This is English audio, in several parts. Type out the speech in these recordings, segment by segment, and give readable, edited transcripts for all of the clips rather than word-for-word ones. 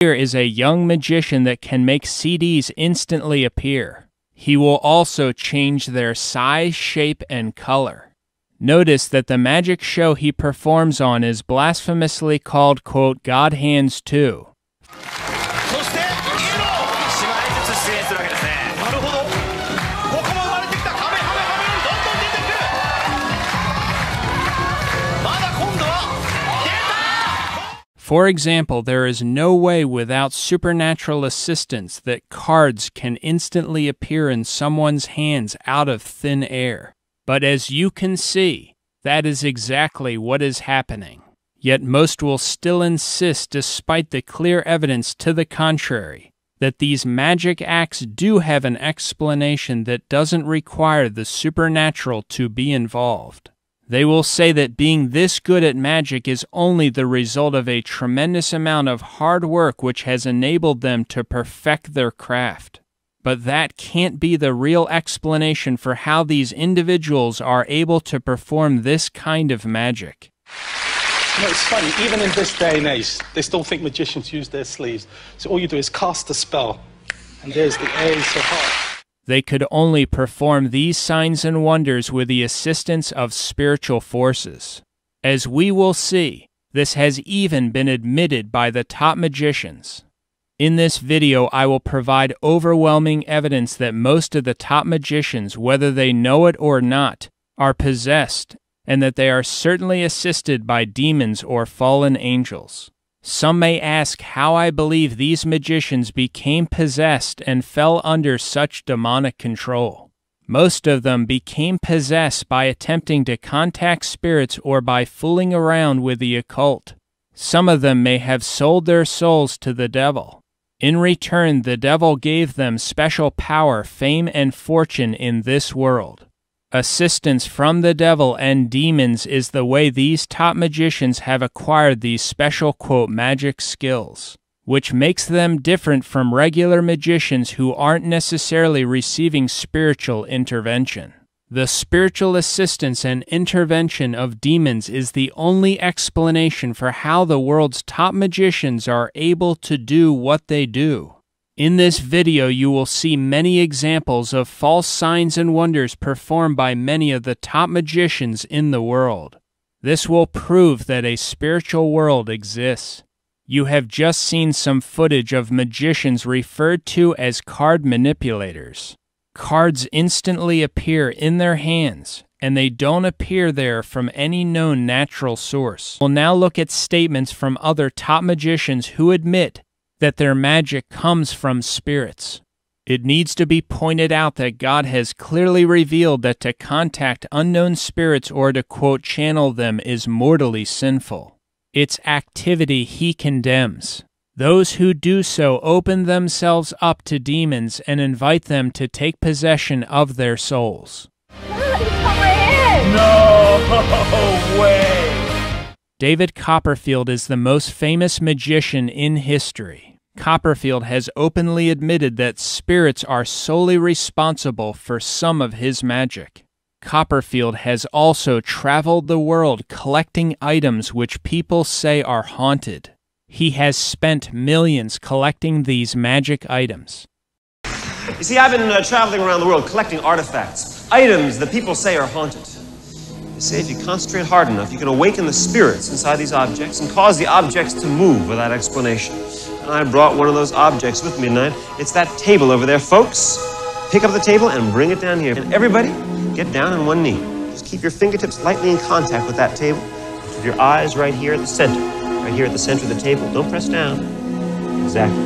Here is a young magician that can make CDs instantly appear. He will also change their size, shape, and color. Notice that the magic show he performs on is blasphemously called, quote, God Hands 2. For example, there is no way without supernatural assistance that cards can instantly appear in someone's hands out of thin air. But as you can see, that is exactly what is happening. Yet most will still insist, despite the clear evidence to the contrary, that these magic acts do have an explanation that doesn't require the supernatural to be involved. They will say that being this good at magic is only the result of a tremendous amount of hard work which has enabled them to perfect their craft. But that can't be the real explanation for how these individuals are able to perform this kind of magic. You know, it's funny, even in this day and age, they still think magicians use their sleeves. So all you do is cast a spell, and there's the Ace of Hearts. They could only perform these signs and wonders with the assistance of spiritual forces. As we will see, this has even been admitted by the top magicians. In this video, I will provide overwhelming evidence that most of the top magicians, whether they know it or not, are possessed, and that they are certainly assisted by demons or fallen angels. Some may ask how I believe these magicians became possessed and fell under such demonic control. Most of them became possessed by attempting to contact spirits or by fooling around with the occult. Some of them may have sold their souls to the devil. In return, the devil gave them special power, fame, and fortune in this world. Assistance from the devil and demons is the way these top magicians have acquired these special, quote, magic skills, which makes them different from regular magicians who aren't necessarily receiving spiritual intervention. The spiritual assistance and intervention of demons is the only explanation for how the world's top magicians are able to do what they do. In this video, you will see many examples of false signs and wonders performed by many of the top magicians in the world. This will prove that a spiritual world exists. You have just seen some footage of magicians referred to as card manipulators. Cards instantly appear in their hands, and they don't appear there from any known natural source. We'll now look at statements from other top magicians who admit that their magic comes from spirits. It needs to be pointed out that God has clearly revealed that to contact unknown spirits or to, quote, channel them is mortally sinful. Its activity he condemns. Those who do so open themselves up to demons and invite them to take possession of their souls. No way! David Copperfield is the most famous magician in history. Copperfield has openly admitted that spirits are solely responsible for some of his magic. Copperfield has also traveled the world collecting items which people say are haunted. He has spent millions collecting these magic items. You see, I've been traveling around the world collecting artifacts, items that people say are haunted. They say if you concentrate hard enough, you can awaken the spirits inside these objects and cause the objects to move without explanation. And I brought one of those objects with me tonight. It's that table over there, folks. Pick up the table and bring it down here. And everybody, get down on one knee. Just keep your fingertips lightly in contact with that table. With your eyes right here at the center. Right here at the center of the table. Don't press down. Exactly.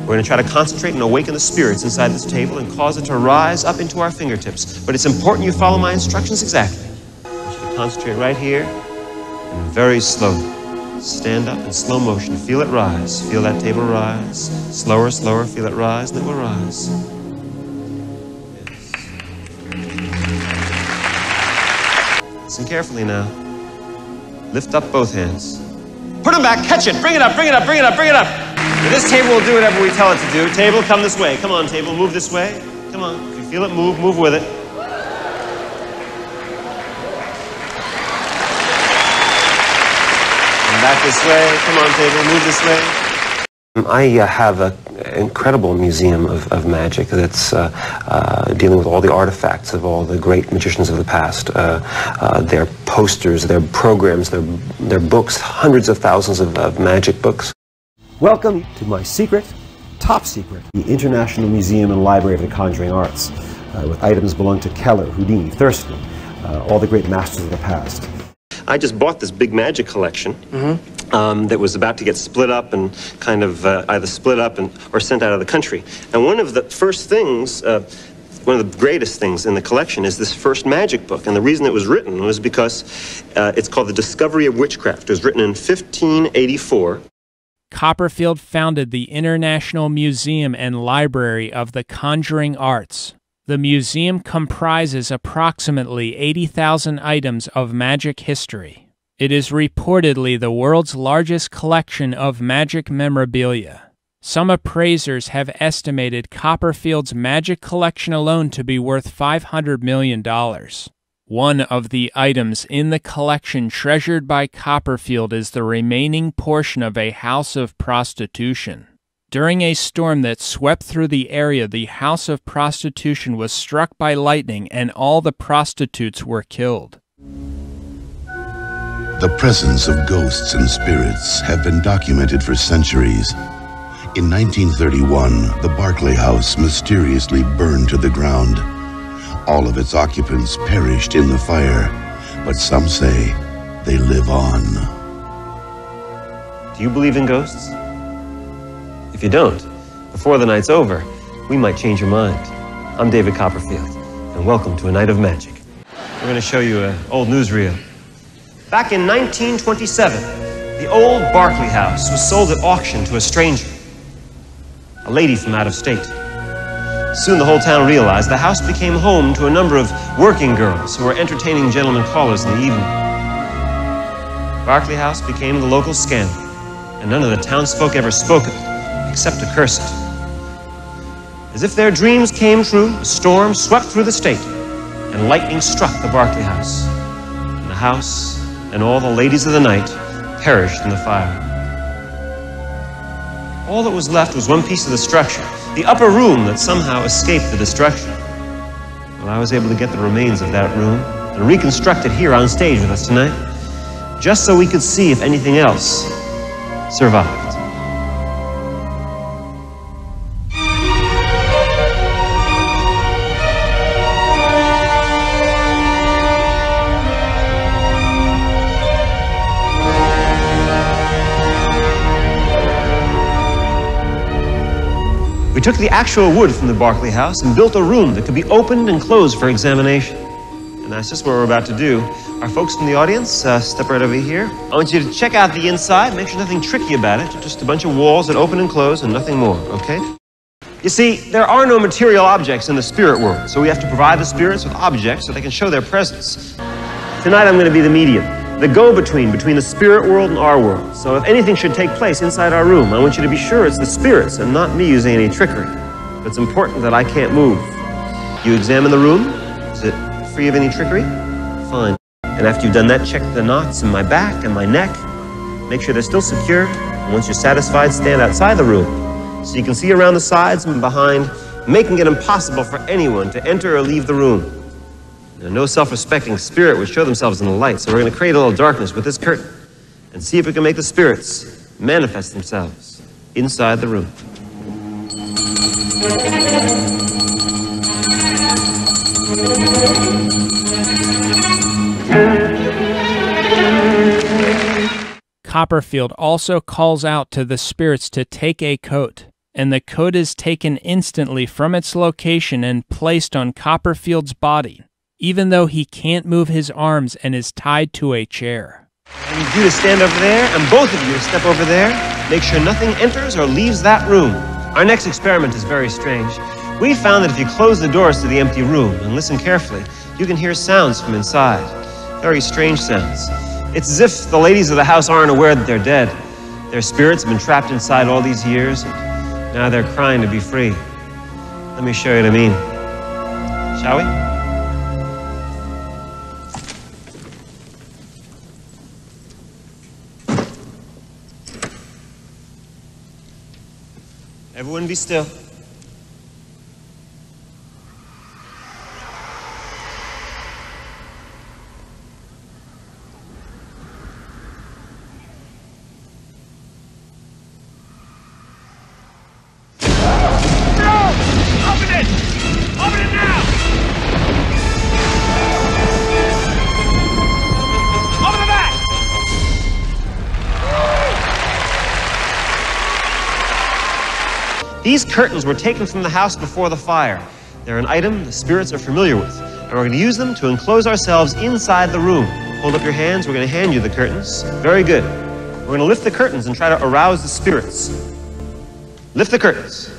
We're going to try to concentrate and awaken the spirits inside this table and cause it to rise up into our fingertips. But it's important you follow my instructions exactly. I want you to concentrate right here and very slowly. Stand up in slow motion. Feel it rise. Feel that table rise. Slower, slower. Feel it rise, and it will rise. Yes. Listen carefully now. Lift up both hands. Put them back. Catch it. Bring it up. Bring it up. Bring it up. Bring it up. Now, this table will do whatever we tell it to do. Table, come this way. Come on, table. Move this way. Come on. If you feel it move, move with it. Back this way. Come on, table. Move this way. I have an incredible museum of magic that's dealing with all the artifacts of all the great magicians of the past. Their posters, their programs, their books, hundreds of thousands of magic books. Welcome to my secret, top secret, the International Museum and Library of the Conjuring Arts, with items belonging to Keller, Houdini, Thurston, all the great masters of the past. I just bought this big magic collection that was about to get split up and kind of either split up or sent out of the country. And one of the first things, one of the greatest things in the collection is this first magic book. And the reason it was written was because it's called The Discovery of Witchcraft. It was written in 1584. Copperfield founded the International Museum and Library of the Conjuring Arts. The museum comprises approximately 80,000 items of magic history. It is reportedly the world's largest collection of magic memorabilia. Some appraisers have estimated Copperfield's magic collection alone to be worth $500 million. One of the items in the collection treasured by Copperfield is the remaining portion of a house of prostitution. During a storm that swept through the area, the house of prostitution was struck by lightning and all the prostitutes were killed. The presence of ghosts and spirits have been documented for centuries. In 1931, the Barclay House mysteriously burned to the ground. All of its occupants perished in the fire, but some say they live on. Do you believe in ghosts? If you don't, before the night's over, we might change your mind. I'm David Copperfield, and welcome to A Night of Magic. We're going to show you an old newsreel. Back in 1927, the old Barclay House was sold at auction to a stranger, a lady from out of state. Soon the whole town realized the house became home to a number of working girls who were entertaining gentlemen callers in the evening. Barclay House became the local scandal, and none of the townsfolk ever spoke of it, except to curse it. As if their dreams came true, a storm swept through the state, and lightning struck the Barclay House. And the house and all the ladies of the night perished in the fire. All that was left was one piece of the structure, the upper room that somehow escaped the destruction. Well, I was able to get the remains of that room and reconstruct it here on stage with us tonight, just so we could see if anything else survived. We took the actual wood from the Barclay House and built a room that could be opened and closed for examination. And that's just what we're about to do. Our folks from the audience, step right over here. I want you to check out the inside, make sure nothing tricky about it, just a bunch of walls that open and close and nothing more, okay? You see, there are no material objects in the spirit world, so we have to provide the spirits with objects so they can show their presence. Tonight I'm going to be the medium, the go-between between the spirit world and our world. So if anything should take place inside our room, I want you to be sure it's the spirits and not me using any trickery. But it's important that I can't move. You examine the room. Is it free of any trickery? Fine. And after you've done that, check the knots in my back and my neck. Make sure they're still secure. And once you're satisfied, stand outside the room so you can see around the sides and behind, making it impossible for anyone to enter or leave the room. Now, no self-respecting spirit would show themselves in the light, so we're going to create a little darkness with this curtain and see if we can make the spirits manifest themselves inside the room. Copperfield also calls out to the spirits to take a coat, and the coat is taken instantly from its location and placed on Copperfield's body, even though he can't move his arms and is tied to a chair. I need you to stand over there, and both of you to step over there. Make sure nothing enters or leaves that room. Our next experiment is very strange. We found that if you close the doors to the empty room and listen carefully, you can hear sounds from inside. Very strange sounds. It's as if the ladies of the house aren't aware that they're dead. Their spirits have been trapped inside all these years, and now they're crying to be free. Let me show you what I mean. Shall we? Everyone be still. These curtains were taken from the house before the fire. They're an item the spirits are familiar with, and we're going to use them to enclose ourselves inside the room. Hold up your hands. We're going to hand you the curtains. Very good. We're going to lift the curtains and try to arouse the spirits. Lift the curtains.